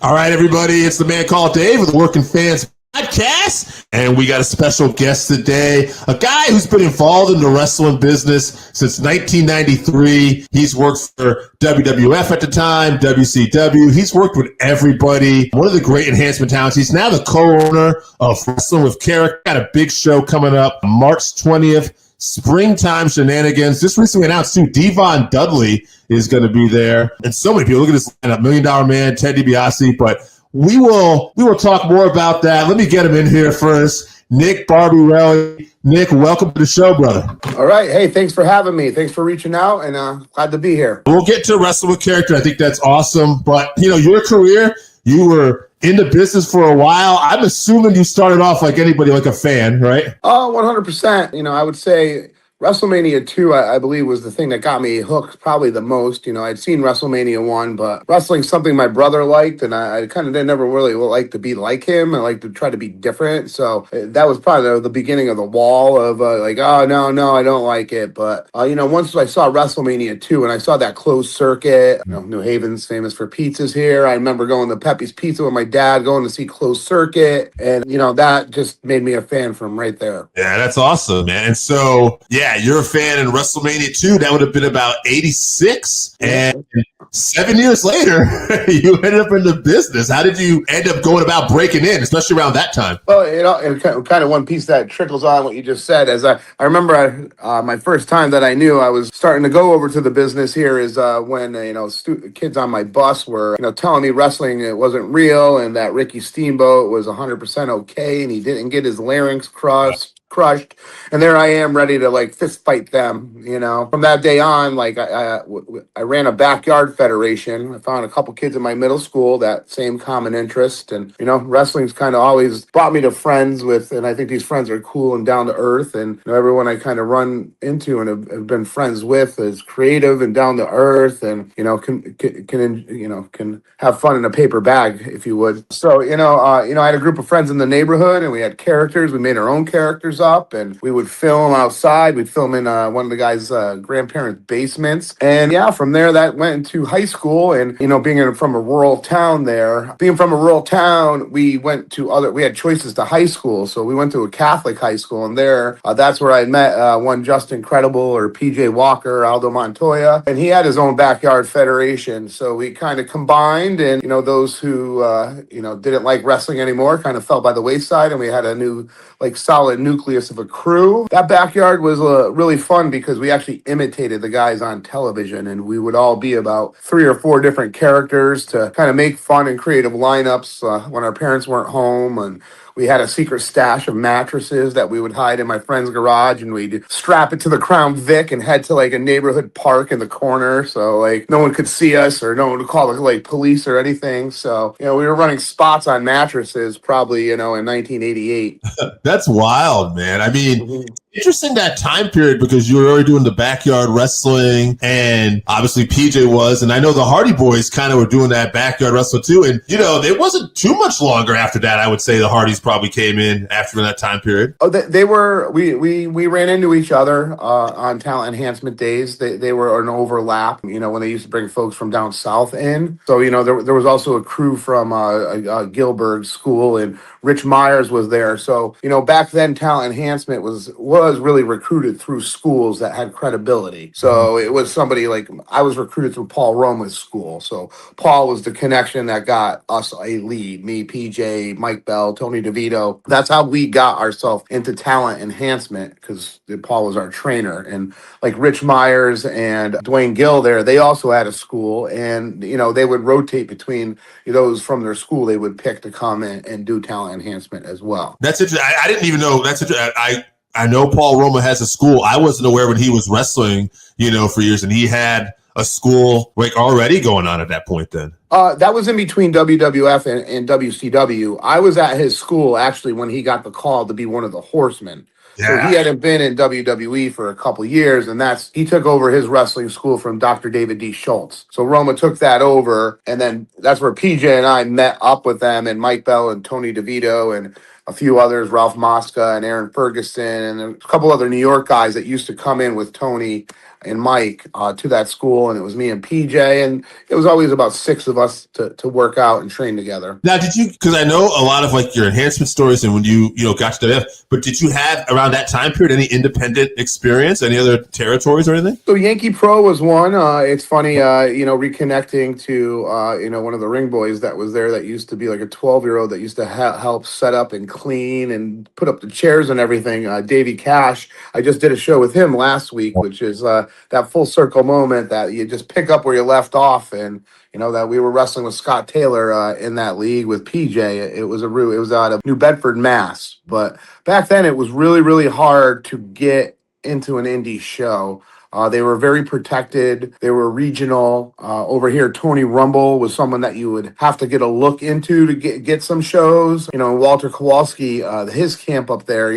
All right, everybody, it's the man called Dave with the Working Fans Podcast, and we got a special guest today, a guy who's been involved in the wrestling business since 1993. He's worked for WWF at the time, WCW. He's worked with everybody. One of the great enhancement talents. He's now the co-owner of Wrestling with Carrick. Got a big show coming up March 20th. Springtime Shenanigans. Just recently announced too, Devon Dudley is going to be there, and so many people. Look at this lineup: $1 Million Man, Ted DiBiase. But we will talk more about that. Let me get him in here first. Nick Barberri. Nick, welcome to the show, brother. All right. Hey, thanks for having me. Thanks for reaching out, and glad to be here. We'll get to Wrestle with Character. I think that's awesome. But your career, you were in the business for a while. I'm assuming you started off like anybody, like a fan, right? Oh, 100%. I would say WrestleMania 2, I believe, was the thing that got me hooked probably the most. I'd seen WrestleMania 1, but wrestling's something my brother liked, and I kind of didn't never really like to be like him. I like to try to be different. So that was probably the beginning of the wall of oh, no, I don't like it. But, once I saw WrestleMania 2 and I saw that closed circuit, New Haven's famous for pizzas here. I remember going to Pepe's Pizza with my dad, going to see Closed Circuit. And, that just made me a fan from right there. Yeah, that's awesome, man. And so, yeah, you're a fan in WrestleMania 2. That would have been about 86. And 7 years later, you ended up in the business. How did you end up going about breaking in, especially around that time? Well, and kind of one piece that trickles on what you just said. As I remember my first time that I knew I was starting to go over to the business here is when, kids on my bus were, telling me wrestling, it wasn't real, and that Ricky Steamboat was 100% okay, and he didn't get his larynx crushed. And there I am ready to fist fight them. From that day on, I ran a backyard federation. I found a couple kids in my middle school that same common interest, and wrestling's kind of always brought me to friends with, and I think these friends are cool and down to earth, and everyone I kind of run into and have been friends with is creative and down to earth, and can have fun in a paper bag, if you would. So I had a group of friends in the neighborhood, and we had characters. We made our own characters up, and we would film outside. We'd film in one of the guys' grandparents' basements, and from there that went into high school. And from a rural town we had choices to high school, so we went to a Catholic high school, and there that's where I met one Justin Credible, or PJ Walker, Aldo Montoya, and he had his own backyard federation. So we kind of combined, and those who didn't like wrestling anymore kind of fell by the wayside, and we had a new solid nucleus of a crew. That backyard was really fun because we actually imitated the guys on television, and we would all be about 3 or 4 different characters to kind of make fun and creative lineups when our parents weren't home. And we had a secret stash of mattresses that we would hide in my friend's garage, and we'd strap it to the Crown Vic and head to a neighborhood park in the corner, so no one could see us, or no one would call the police or anything. So we were running spots on mattresses probably in 1988. That's wild, man. I mean, interesting that time period, because you were already doing the backyard wrestling, and obviously PJ was, and I know the Hardy Boys kind of were doing that backyard wrestling too. And it wasn't too much longer after that. I would say the Hardys probably came in after that time period. Oh, they were. We ran into each other on talent enhancement days. They were an overlap. When they used to bring folks from down south in. So there was also a crew from Gilbert School, and Rich Myers was there. So back then talent enhancement was really recruited through schools that had credibility. So it was somebody I was recruited through Paul Roma's school. So Paul was the connection that got us a lead. Me, PJ, Mike Bell, Tony DeVito. That's how we got ourselves into talent enhancement, because Paul was our trainer. And Rich Myers and Dwayne Gill there, they also had a school, and they would rotate between those from their school. They would pick to come in and do talent enhancement as well. That's interesting. I didn't even know. That's interesting. I know Paul Roma has a school. I wasn't aware when he was wrestling, for years, and he had a school already going on at that point then. That was in between WWF and WCW. I was at his school actually when he got the call to be one of the Horsemen. Yeah. So he hadn't been in WWE for a couple years, and he took over his wrestling school from Dr. David D. Schultz. So Roma took that over, and then that's where PJ and I met up with them, and Mike Bell and Tony DeVito and a few others, Ralph Mosca and Aaron Ferguson, and a couple other New York guys that used to come in with Tony and Mike to that school, and it was me and PJ, and it was always about six of us to work out and train together. Now, did you? Because I know a lot of like your enhancement stories, and when you got to WF, but did you have around that time period any independent experience, any other territories or anything? So Yankee Pro was one. It's funny, reconnecting to one of the ring boys that was there that used to be like a 12-year-old that used to help set up and clean and put up the chairs and everything. Davey Cash. I just did a show with him last week, which is that full circle moment that you just pick up where you left off, and that we were wrestling with Scott Taylor in that league with PJ. It was out of New Bedford, Mass. But back then it was really, really hard to get into an indie show. They were very protected. They were regional. Over here, Tony Rumble was someone that you would have to get a look into to get some shows. Walter Kowalski, his camp up there,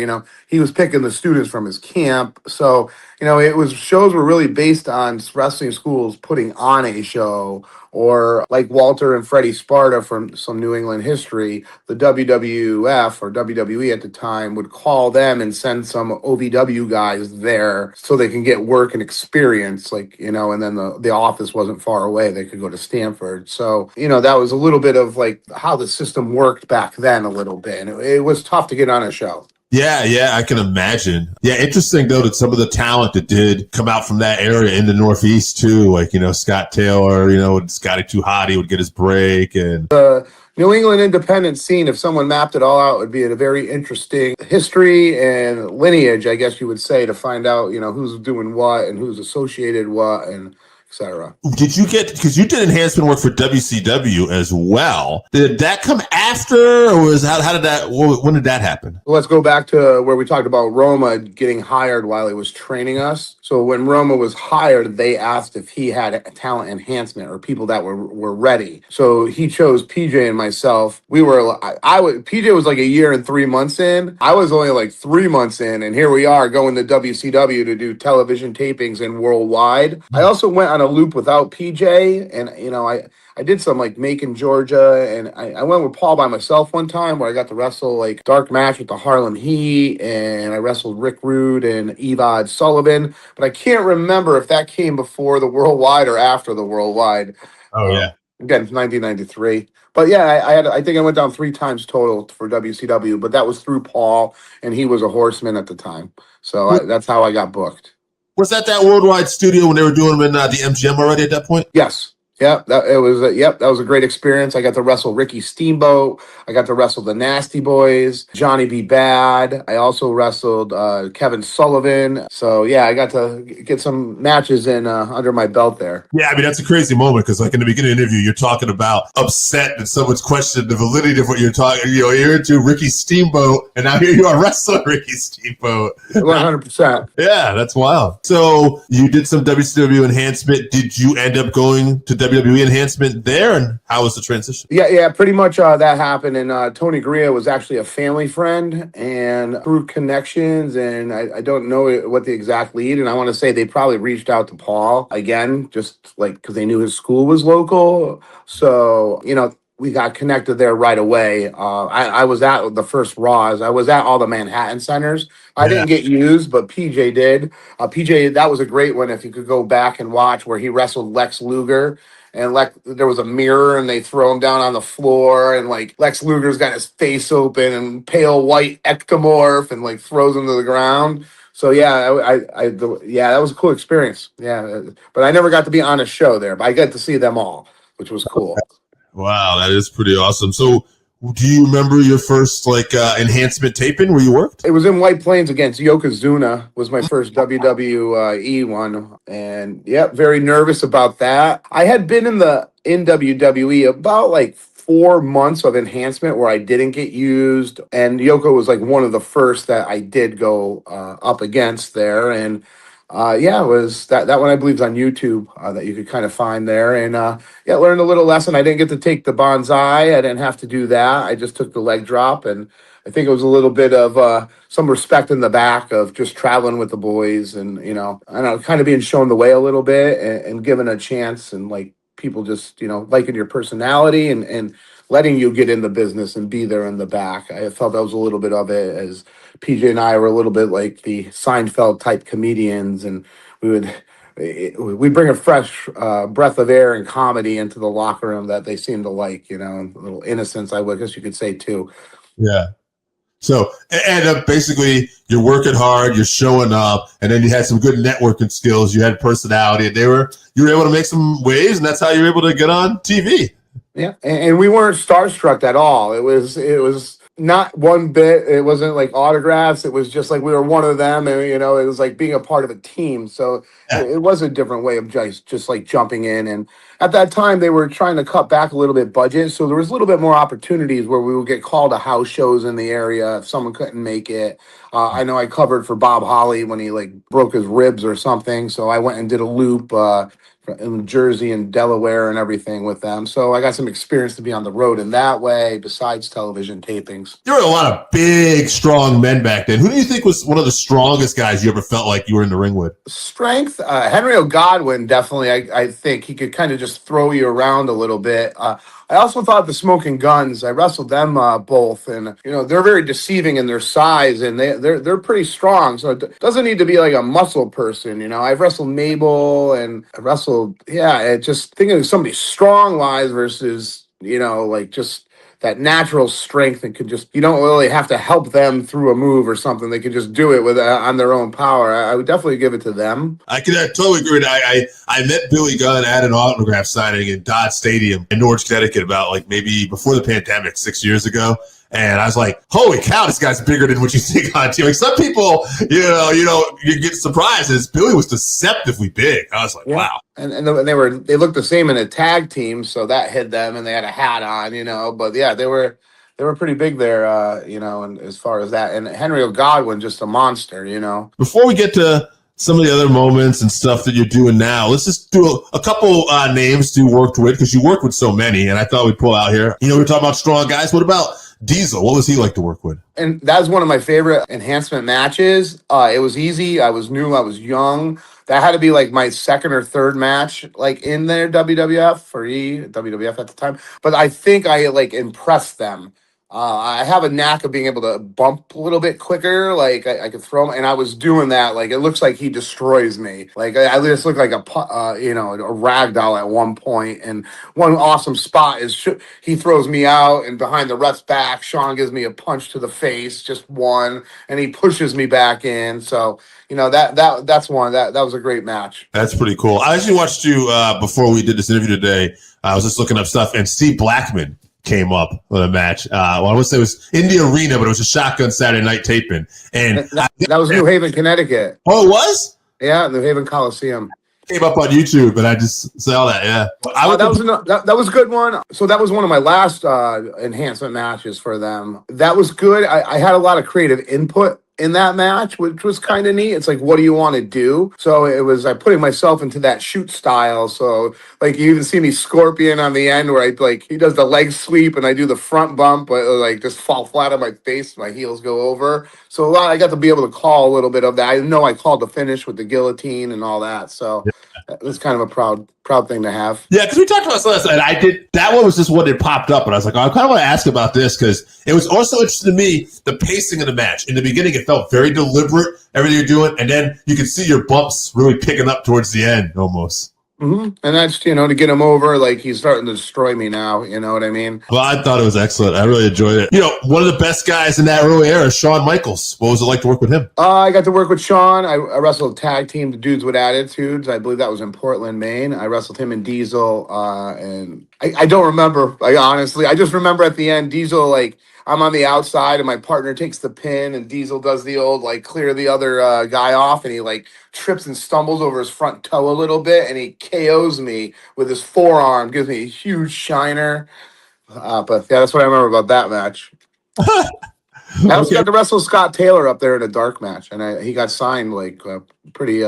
he was picking the students from his camp. So, shows were really based on wrestling schools putting on a show, or like Walter and Freddie Sparta from some New England history, the WWF or WWE at the time would call them and send some OVW guys there so they can get work and experience, and then the office wasn't far away. They could go to Stanford. So, that was a little bit of like how the system worked back then a little bit. And it was tough to get on a show. Yeah, I can imagine. Yeah, interesting though that some of the talent that did come out from that area in the Northeast too, like Scott Taylor, Scotty Too Hottie would get his break, and the New England independent scene, if someone mapped it all out, would be a very interesting history and lineage, I guess you would say, to find out who's doing what and who's associated what and etc. Did you because you did enhancement work for WCW as well? Did that come after, or when did that happen? Let's go back to where we talked about Roma getting hired while he was training us. So when Roma was hired, they asked if he had a talent enhancement or people that were ready. So he chose PJ and myself. PJ was like a year and 3 months in. I was only like 3 months in, and here we are going to WCW to do television tapings and worldwide. I also went on a loop without PJ, and I did some like Macon, Georgia, and I went with Paul by myself one time where I got to wrestle like dark match with the Harlem Heat, and I wrestled Rick Rude and Evod Sullivan, but I can't remember if that came before the Worldwide or after the Worldwide. Oh yeah. Again, 1993. But yeah, I think I went down 3 times total for WCW, but that was through Paul, and he was a horseman at the time. So that's how I got booked. Was that Worldwide studio when they were doing them in the MGM already at that point? Yes. Yeah, that was a great experience. I got to wrestle Ricky Steamboat. I got to wrestle the Nasty Boys, Johnny B. Bad. I also wrestled Kevin Sullivan. So yeah, I got to get some matches in under my belt there. Yeah, I mean that's a crazy moment because like in the beginning of the interview, you're talking about upset that someone's questioned the validity of what you're talking. You're into Ricky Steamboat, and now here you are wrestling Ricky Steamboat. 100%. Yeah, that's wild. So you did some WCW enhancement. Did you end up going to WWE enhancement there, and how was the transition? Yeah, pretty much that happened, and Tony Garea was actually a family friend, and through connections, and I don't know what the exact lead, and I want to say they probably reached out to Paul again, just like because they knew his school was local, so we got connected there right away. I was at the first Raws. I was at all the Manhattan centers. I didn't get used, but PJ did. PJ, that was a great one if you could go back and watch, where he wrestled Lex Luger. And there was a mirror, and they throw him down on the floor, and like Lex Luger's got his face open and pale white ectomorph, and like throws him to the ground. So yeah, that was a cool experience. Yeah, but I never got to be on a show there, but I got to see them all, which was cool. Wow, that is pretty awesome. So do you remember your first enhancement taping where you worked? It was in White Plains against Yokozuna, was my first WWE one. And very nervous about that. I had been in WWE about like 4 months of enhancement where I didn't get used. And Yoko was like one of the first that I did go up against there. And it was that one I believe is on YouTube that you could kind of find there, and learned a little lesson. I didn't get to take the bonsai. I didn't have to do that. I just took the leg drop, and I think it was a little bit of some respect in the back of just traveling with the boys, and kind of being shown the way a little bit and given a chance, and like people just liking your personality and letting you get in the business and be there in the back. I felt that was a little bit of it, as PJ and I were a little bit like the Seinfeld type comedians, and we would we bring a fresh breath of air and comedy into the locker room that they seem to like, and a little innocence, I guess you could say too. Yeah. So, and basically, you're working hard, you're showing up, and then you had some good networking skills. You had personality, and you were able to make some waves, and that's how you were able to get on TV. Yeah, and we weren't starstruck at all. It was not one bit. It wasn't like autographs. It was just like we were one of them, and it was like being a part of a team. So Yeah. it was a different way of just like jumping in. And at that time, they were trying to cut back a little bit budget, so there was a little bit more opportunities where we would get called to house shows in the area if someone couldn't make it. I know I covered for Bob Holly when he like broke his ribs or something, so I went and did a loop. In Jersey and Delaware and everything with them. So I got some experience to be on the road in that way, besides television tapings. There were a lot of big, strong men back then. Who do you think was one of the strongest guys you ever felt like you were in the ring with? Strength, Henry O'Godwin, definitely. I think he could kind of just throw you around a little bit. I also thought the Smoking Guns, I wrestled them both, and they're very deceiving in their size, and they're pretty strong. So it doesn't need to be like a muscle person. I've wrestled Mabel, and I wrestled, just thinking of somebody strong wise versus like just that natural strength, and could just, you don't really have to help them through a move or something. They could just do it with on their own power. I would definitely give it to them. I totally agree. I met Billy Gunn at an autograph signing in Dodge Stadium in Norwich, Connecticut, about like maybe before the pandemic 6 years ago. And I was like, holy cow, this guy's bigger than what you think on TV. Like some people, you get surprised. As Billy was deceptively big. I was like, wow. And they looked the same in a tag team, so that hid them, and they had a hat on, But yeah, they were pretty big there, and as far as that. And Henry O'Godwin, just a monster, Before we get to some of the other moments and stuff that you're doing now, let's just do a couple names you worked with, because you worked with so many, and I thought we'd pull out here. We're talking about strong guys. What about Diesel? What was he like to work with? And that was one of my favorite enhancement matches. It was easy. I was new. I was young. That had to be like my second or third match, like in their WWF at the time. But I think I like impressed them. I have a knack of being able to bump a little bit quicker. Like I could throw him, and I was doing that. Like it looks like he destroys me. Like I just look like a rag doll at one point. And one awesome spot is he throws me out, and behind the ref's back, Sean gives me a punch to the face, just one, and he pushes me back in. So that's one that was a great match. That's pretty cool. I actually watched you before we did this interview today. I was just looking up stuff, and Steve Blackman came up with a match. I would say it was in the arena, but it was a Shotgun Saturday Night taping. And that was New Haven, Connecticut. Oh, it was? Yeah, New Haven Coliseum. Came up on YouTube, and I just saw that. Yeah, that was a good one. So that was one of my last enhancement matches for them. That was good. I had a lot of creative input in that match, which was kind of neat. It's like, what do you want to do? So it was putting myself into that shoot style. So like you even see me Scorpion on the end where he does the leg sweep and I do the front bump, but like just fall flat on my face, my heels go over. So I got to be able to call a little bit of that. I know I called the finish with the guillotine and all that. So it was kind of a proud thing to have. Yeah, because we talked about this last night. I did. That one was just one that popped up, and I was like, I kind of want to ask about this because it was also interesting to me, the pacing of the match. In the beginning, it felt very deliberate, everything you're doing, and then you could see your bumps really picking up towards the end almost. Mm-hmm. And that's, to get him over, like he's starting to destroy me now. You know what I mean? Well, I thought it was excellent. I really enjoyed it. One of the best guys in that early era, Shawn Michaels. What was it like to work with him? I got to work with Shawn. I wrestled tag team, the Dudes with Attitudes. I believe that was in Portland, Maine. I wrestled him and Diesel. And I don't remember, honestly. I just remember at the end, Diesel, I'm on the outside and my partner takes the pin and Diesel does the old clear the other guy off, and he trips and stumbles over his front toe a little bit and he KOs me with his forearm, gives me a huge shiner. But yeah, that's what I remember about that match. I also got to wrestle Scott Taylor up there in a dark match, and he got signed pretty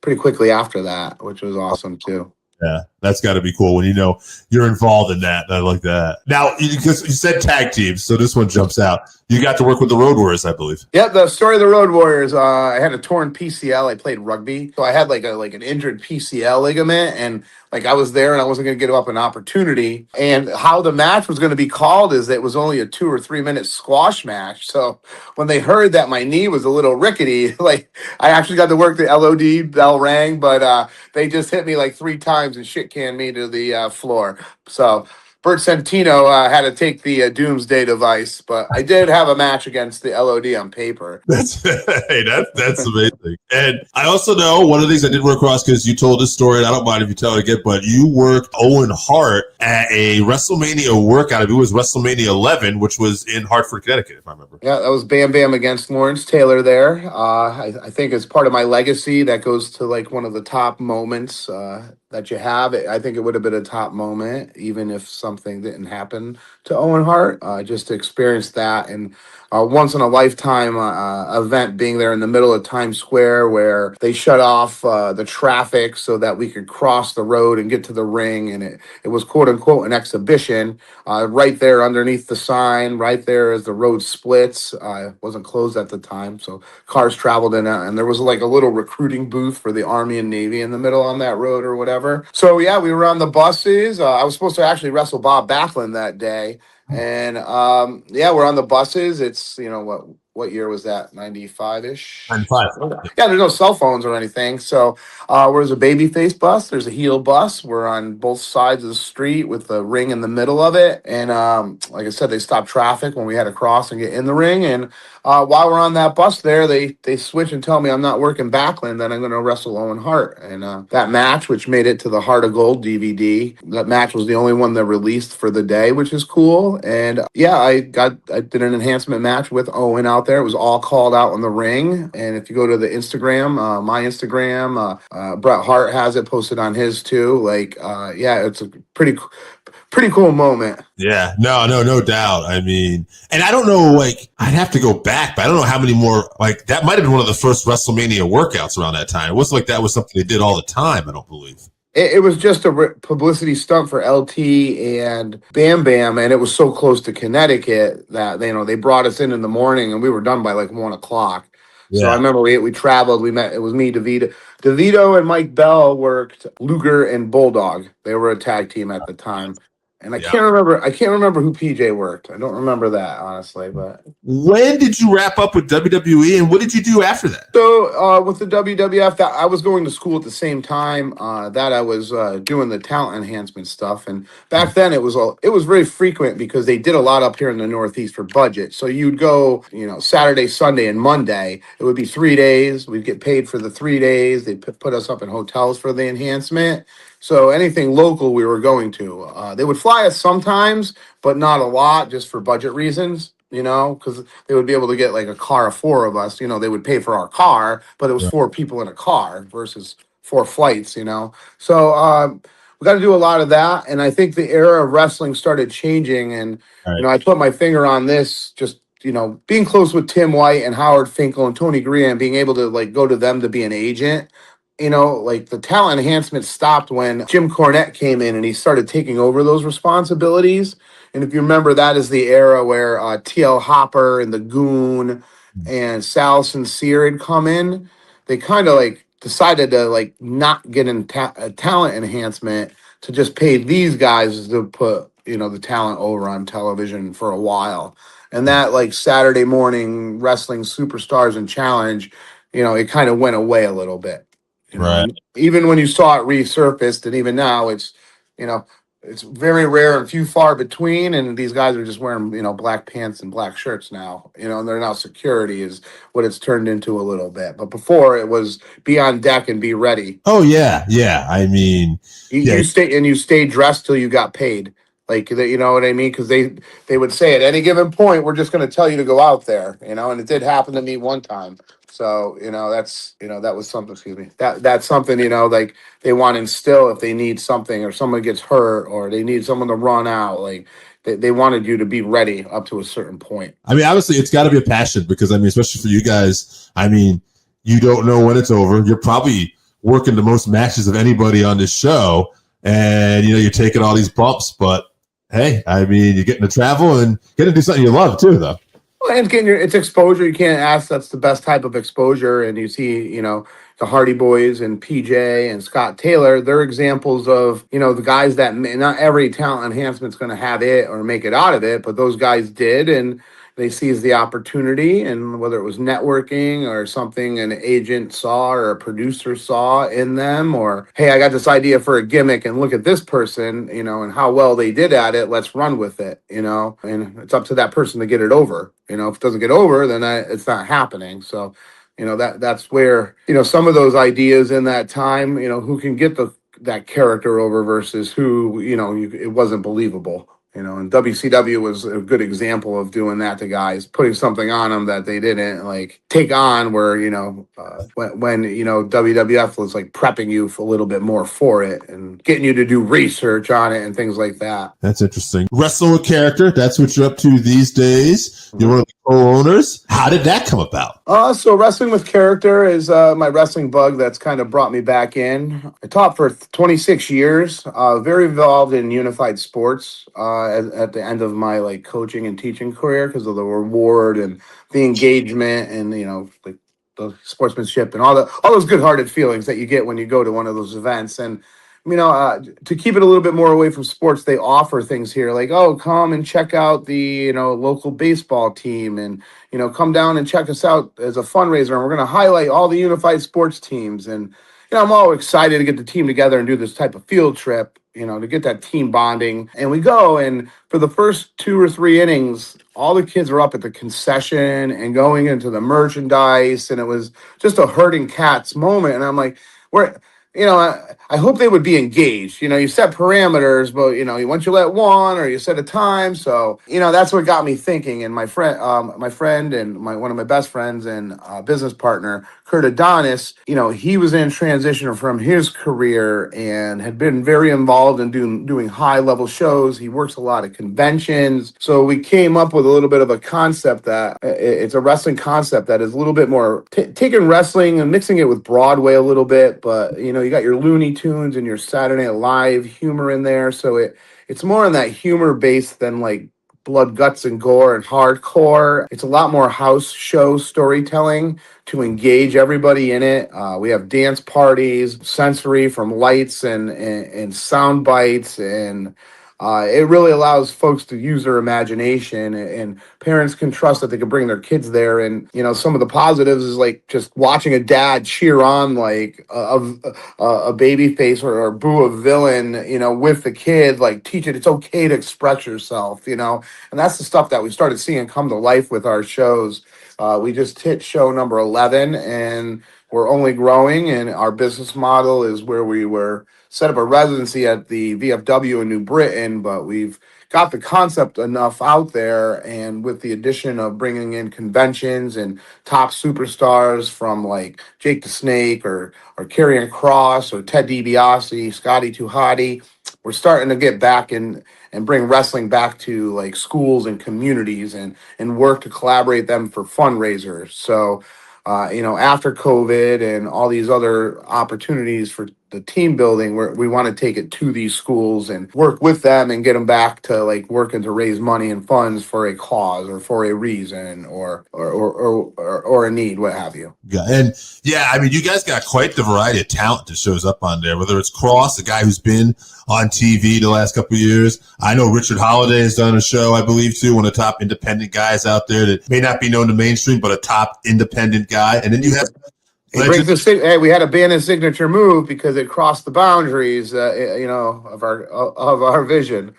quickly after that, which was awesome too. Yeah, That's got to be cool when you know you're involved in that. I like that. Now, because you said tag teams, so this one jumps out. You got to work with the Road Warriors, I believe. Yeah, the story of the Road Warriors. I had a torn PCL. I played rugby, so I had like an injured PCL ligament, and like I was there, and I wasn't going to give up an opportunity. And how the match was going to be called is that it was only a 2 or 3 minute squash match. So when they heard that my knee was a little rickety, like I actually got to work the LOD bell rang, but they just hit me like 3 times and shit canned me to the floor. So Bert Centino had to take the doomsday device, but I did have a match against the LOD on paper. That's amazing. And I also know one of the things I did work across, because you told this story, and I don't mind if you tell it again, but you worked Owen Hart at a WrestleMania workout. I believe it was WrestleMania 11, which was in Hartford, Connecticut, if I remember. Yeah, that was Bam Bam against Lawrence Taylor there. I think as part of my legacy, that goes to like one of the top moments that you have. I think it would have been a top moment, even if something didn't happen to Owen Hart. Just to experience that and once in a lifetime event, being there in the middle of Times Square where they shut off the traffic so that we could cross the road and get to the ring, and it was quote unquote an exhibition right there underneath the sign, right there as the road splits. It wasn't closed at the time, so cars traveled in it, and there was like a little recruiting booth for the Army and Navy in the middle on that road or whatever. So yeah, we were on the buses. I was supposed to actually wrestle Bob Backlund that day. And yeah, we're on the buses. It's, what year was that? 95-ish? 95. Yeah, there's no cell phones or anything. So there's a babyface bus. There's a heel bus. We're on both sides of the street with the ring in the middle of it. And like I said, they stopped traffic when we had to cross and get in the ring. And while we're on that bus there, they switch and tell me I'm not working Backlund, that I'm going to wrestle Owen Hart. And that match, which made it to the Heart of Gold DVD, that match was the only one that released for the day, which is cool. And yeah, I did an enhancement match with Owen out there. It was all called out on the ring. And if you go to the Instagram, my Instagram, Bret Hart has it posted on his too. Like, yeah, it's a pretty cool moment. Yeah, no doubt. I mean, and I don't know, like, I'd have to go back, but I don't know how many more, like, that might have been one of the first WrestleMania workouts around that time. It wasn't like that was something they did all the time, I don't believe. It was just a publicity stunt for LT and Bam Bam, and it was so close to Connecticut that they brought us in the morning, and we were done by like 1 o'clock. Yeah. So I remember we traveled. We met. It was me, DeVito, and Mike Bell worked Luger and Bulldog. They were a tag team at the time. And I can't remember who PJ worked. I don't remember that, honestly. But when did you wrap up with WWE, and what did you do after that? So with the WWF, I was going to school at the same time that I was doing the talent enhancement stuff. And back then, it was very frequent because they did a lot up here in the Northeast for budget. So you'd go, Saturday, Sunday, and Monday. It would be 3 days. We'd get paid for the 3 days. They'd put us up in hotels for the enhancement. So anything local we were going to. They would fly us sometimes, but not a lot, just for budget reasons, because they would be able to get like a car of 4 of us. They would pay for our car, but it was 4 people in a car versus 4 flights, So we got to do a lot of that. And I think the era of wrestling started changing. And, I put my finger on this just, being close with Tim White and Howard Finkel and Tony Grea and being able to like go to them to be an agent. Like the talent enhancement stopped when Jim Cornette came in and he started taking over those responsibilities. And if you remember, that is the era where T.L. Hopper and the Goon and Sal Sincere had come in. They kind of like decided to like not get in talent enhancement, to just pay these guys to put, the talent over on television for a while. And that like Saturday morning wrestling superstars and challenge, it kind of went away a little bit. Right. Even when you saw it resurfaced, and even now, it's it's very rare and few far between. And these guys are just wearing black pants and black shirts now. And they're now security is what it's turned into a little bit. But before it was be on deck and be ready. Oh yeah. I mean, you stay dressed till you got paid. Like, you know what I mean? Because they would say at any given point, we're just going to tell you to go out there, and it did happen to me one time. So, that was something, excuse me, that's something, like they want to instill if they need something or someone gets hurt or they need someone to run out, like they wanted you to be ready up to a certain point. I mean, obviously it's got to be a passion because, I mean, especially for you guys, I mean, you don't know when it's over. You're probably working the most matches of anybody on this show. and you're taking all these bumps, but hey, I mean, you're getting to travel and getting to do something you love too, though. Well, and it's exposure. You can't ask. That's the best type of exposure. And you see, the Hardy Boys and PJ and Scott Taylor. They're examples of the guys that not every talent enhancement's going to have it or make it out of it, but those guys did, and they seized the opportunity. And whether it was networking or something an agent saw or a producer saw in them, or hey, I got this idea for a gimmick, and look at this person, and how well they did at it. Let's run with it, and it's up to that person to get it over. If it doesn't get over, then it's not happening. So, that's where, some of those ideas in that time, who can get that character over versus who, it wasn't believable. And WCW was a good example of doing that to guys, putting something on them that they didn't like take on. Where when WWF was like prepping you for a little bit more for it and getting you to do research on it and things like that. That's interesting. Wrestling with character. That's what you're up to these days. You're one of the co-owners. How did that come about? So wrestling with character is my wrestling bug that's kind of brought me back in. I taught for 26 years, very involved in unified sports at the end of my like coaching and teaching career because of the reward and the engagement and like the sportsmanship and all those good-hearted feelings that you get when you go to one of those events. And to keep it a little bit more away from sports, they offer things here like, oh, come and check out the local baseball team, and come down and check us out as a fundraiser, and we're going to highlight all the unified sports teams. And I'm all excited to get the team together and do this type of field trip, to get that team bonding. And we go, and for the first 2 or 3 innings, all the kids are up at the concession and going into the merchandise, and it was just a herding cats moment. And I'm like, we're I hope they would be engaged. You set parameters, but once you let one or you set a time. So that's what got me thinking. And my friend and one of my best friends and business partner, Kurt Adonis, he was in transition from his career and had been very involved in doing high level shows. He works a lot of conventions. So we came up with a little bit of a concept that it's a wrestling concept that is a little bit more taking wrestling and mixing it with Broadway a little bit, but you got your Looney Tunes and your Saturday Night Live humor in there. So it's more on that humor base than like blood, guts, and gore and hardcore. It's a lot more house show storytelling to engage everybody in it. We have dance parties, sensory from lights and sound bites, and it really allows folks to use their imagination, and parents can trust that they can bring their kids there. And some of the positives is like just watching a dad cheer on like a baby face or boo a villain, with the kid, like teach it it's okay to express yourself, and that's the stuff that we started seeing come to life with our shows. We just hit show number 11, and we're only growing, and our business model is where we were set up a residency at the VFW in New Britain, but we've got the concept enough out there, and with the addition of bringing in conventions and top superstars from like Jake the Snake or Karrion Kross or Ted DiBiase, Scotty 2 Hotty, we're starting to get back and bring wrestling back to like schools and communities and work to collaborate them for fundraisers. So after COVID and all these other opportunities for the team building, we want to take it to these schools and work with them and get them back to like working to raise money and funds for a cause or for a reason or a need, what have you. Yeah, and I mean, you guys got quite the variety of talent that shows up on there. Whether it's Cross, a guy who's been on TV the last couple of years. I know Richard Holiday has done a show, I believe, too, one of the top independent guys out there that may not be known to mainstream, but a top independent guy. And then you have hey, we had to ban his signature move because it crossed the boundaries, of our vision.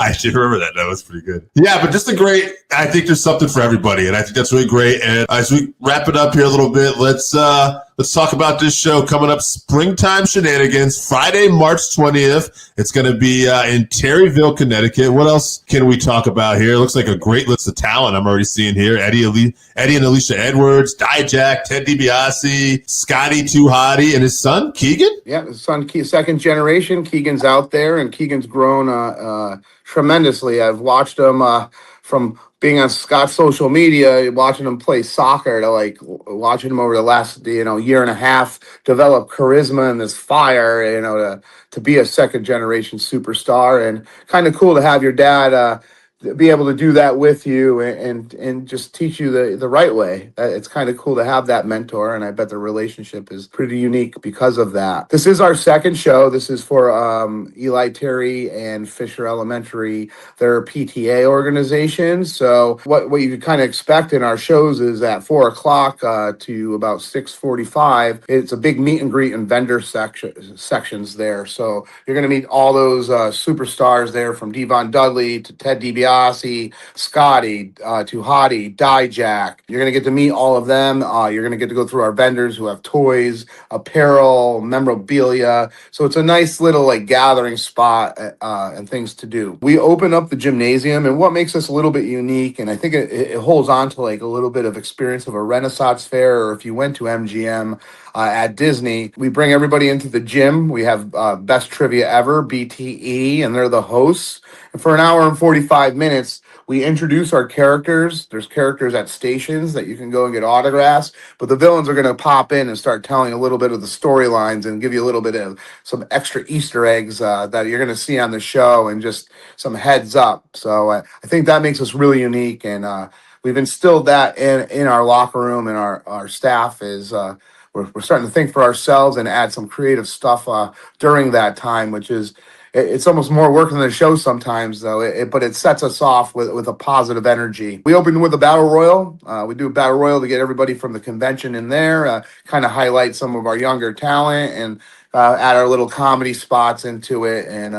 I should remember that. That was pretty good. Yeah, but just I think there's something for everybody, and I think that's really great. And as we wrap it up here a little bit, let's talk about this show coming up, Springtime Shenanigans, Friday, March 20th. It's going to be in Terryville, Connecticut. What else can we talk about here? It looks like a great list of talent I'm already seeing here. Eddie and Alicia Edwards, Dijak, Ted DiBiase, Scotty 2 Hotty, and his son, Keegan? Yeah, his son, second generation. Keegan's out there, and Keegan's grown tremendously. I've watched him from being on Scott's social media, watching him play soccer, to like watching him over the last year and a half develop charisma and this fire, to be a second generation superstar, and kind of cool to have your dad be able to do that with you and just teach you the right way. It's kind of cool to have that mentor, and I bet the relationship is pretty unique because of that. This is our second show. This is for Eli Terry and Fisher Elementary, their PTA organization. So what you could kind of expect in our shows is at 4 o'clock to about 6:45. It's a big meet and greet and vendor sections there. So you're going to meet all those superstars there, from Devon Dudley to Ted DiBiase, Scotty, to Hottie, Dijak. You're going to get to meet all of them. You're going to get to go through our vendors who have toys, apparel, memorabilia. So it's a nice little like gathering spot and things to do. We open up the gymnasium, and what makes us a little bit unique, and I think it holds on to like a little bit of experience of a Renaissance fair, or if you went to MGM at Disney, we bring everybody into the gym. We have Best Trivia Ever, BTE, and they're the hosts. And for an hour and 45 minutes, we introduce our characters. There's characters at stations that you can go and get autographs, but the villains are going to pop in and start telling a little bit of the storylines and give you a little bit of some extra Easter eggs that you're going to see on the show, and just some heads up. So I think that makes us really unique, and we've instilled that in our locker room, and our staff is we're starting to think for ourselves and add some creative stuff during that time, which is it's almost more work than the show sometimes, though. But it sets us off with a positive energy. We open with a battle royal. We do a battle royal to get everybody from the convention in there, kind of highlight some of our younger talent, and add our little comedy spots into it, and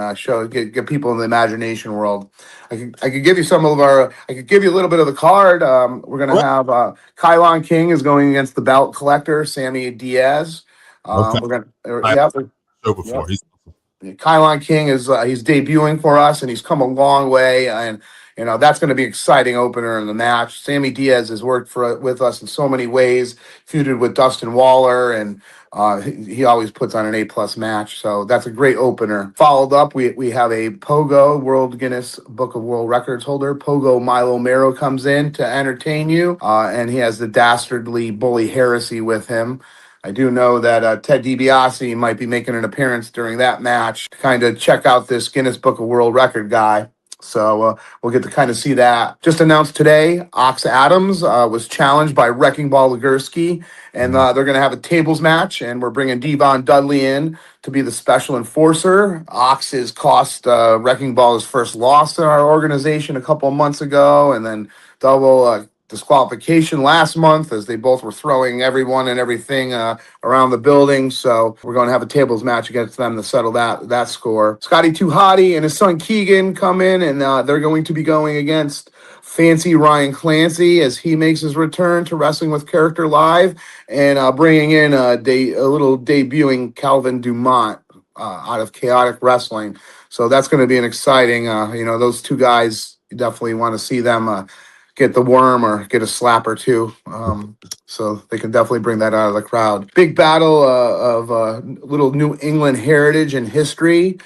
get people in the imagination world. I could give you I could give you a little bit of the card. We're gonna have Kylon King is going against the belt collector Sammy Diaz. Okay. We're gonna Show before. Yep. Kylon King is he's debuting for us, and he's come a long way, and that's going to be an exciting opener in the match. Sammy Diaz has worked with us in so many ways, feuded with Dustin Waller, and he always puts on an A+ match. So that's a great opener. Followed up, we have a Pogo World Guinness Book of World Records holder. Pogo Milo Mero comes in to entertain you, and he has the dastardly Bully Heresy with him. I do know that Ted DiBiase might be making an appearance during that match to kind of check out this Guinness Book of World Record guy. So we'll get to kind of see that. Just announced today, Ox Adams was challenged by Wrecking Ball Legursky, and they're going to have a tables match, and we're bringing Devon Dudley in to be the special enforcer. Ox has cost Wrecking Ball his first loss in our organization a couple of months ago, and then double disqualification last month, as they both were throwing everyone and everything around the building. So we're going to have a tables match against them to settle that score. Scotty Too Hottie and his son Keegan come in, and they're going to be going against Fancy Ryan Clancy as he makes his return to Wrestling with Character Live, and bringing in a little debuting Calvin Dumont out of Chaotic Wrestling. So that's going to be an exciting, those two guys, you definitely want to see them get the worm or get a slap or two. So they can definitely bring that out of the crowd. Big battle of little New England heritage and history.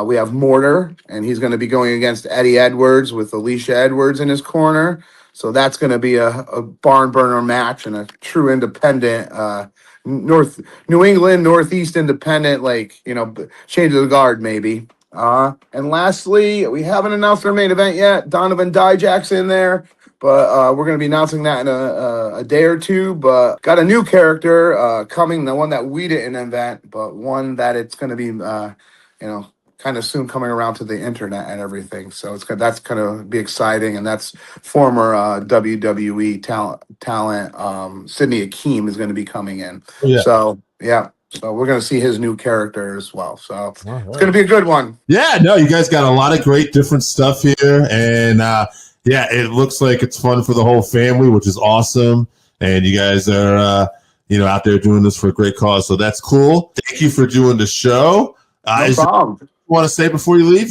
We have Mortar, and he's going to be going against Eddie Edwards with Alicia Edwards in his corner. So that's going to be a barn burner match, and a true independent New England, Northeast independent, change of the guard maybe. And lastly, we haven't announced our main event yet. Donovan Dijak's in there, but we're going to be announcing that in a day or two. But got a new character coming, the one that we didn't invent, but one that it's going to be, kind of soon coming around to the internet and everything. So that's going to be exciting, and that's former WWE talent Sydney Akeem is going to be coming in. Yeah. So yeah. So we're going to see his new character as well. So it's going to be a good one. Yeah, no, you guys got a lot of great different stuff here. And it looks like it's fun for the whole family, which is awesome. And you guys are, out there doing this for a great cause. So that's cool. Thank you for doing the show. No problem. want to say before you leave?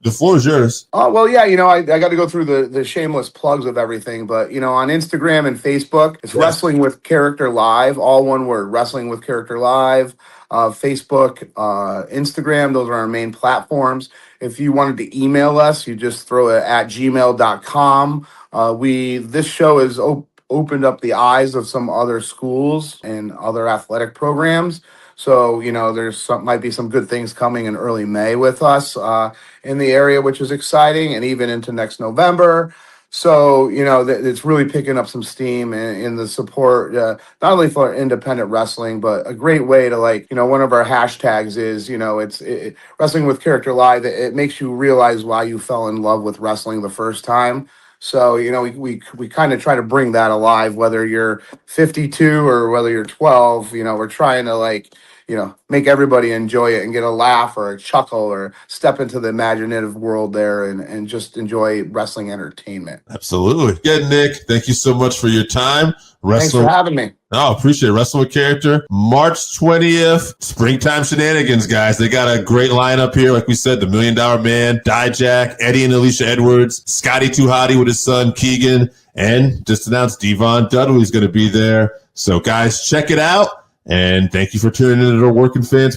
The floor is yours. Oh, well, yeah, I got to go through the shameless plugs of everything, but, on Instagram and Facebook, it's Wrestling with Character Live, all one word, Wrestling with Character Live. Facebook, Instagram, those are our main platforms. If you wanted to email us, you just throw it at gmail.com. This show has opened up the eyes of some other schools and other athletic programs. So, might be some good things coming in early May with us in the area, which is exciting, and even into next November. So, it's really picking up some steam in the support, not only for independent wrestling, but a great way to one of our hashtags is, it's Wrestling with Character Live. It makes you realize why you fell in love with wrestling the first time. So, we kind of try to bring that alive, whether you're 52 or whether you're 12, we're trying to make everybody enjoy it and get a laugh or a chuckle or step into the imaginative world there and just enjoy wrestling entertainment. Absolutely. Good, Nick. Thank you so much for your time. Thanks for having me. Oh, appreciate it. Wrestling with Character. March 20th, Springtime Shenanigans, guys. They got a great lineup here. Like we said, the $1 Million Man, Dijak, Eddie and Alicia Edwards, Scotty Too Hottie with his son, Keegan, and just announced Devon Dudley's going to be there. So, guys, check it out. And thank you for tuning into the Working Fans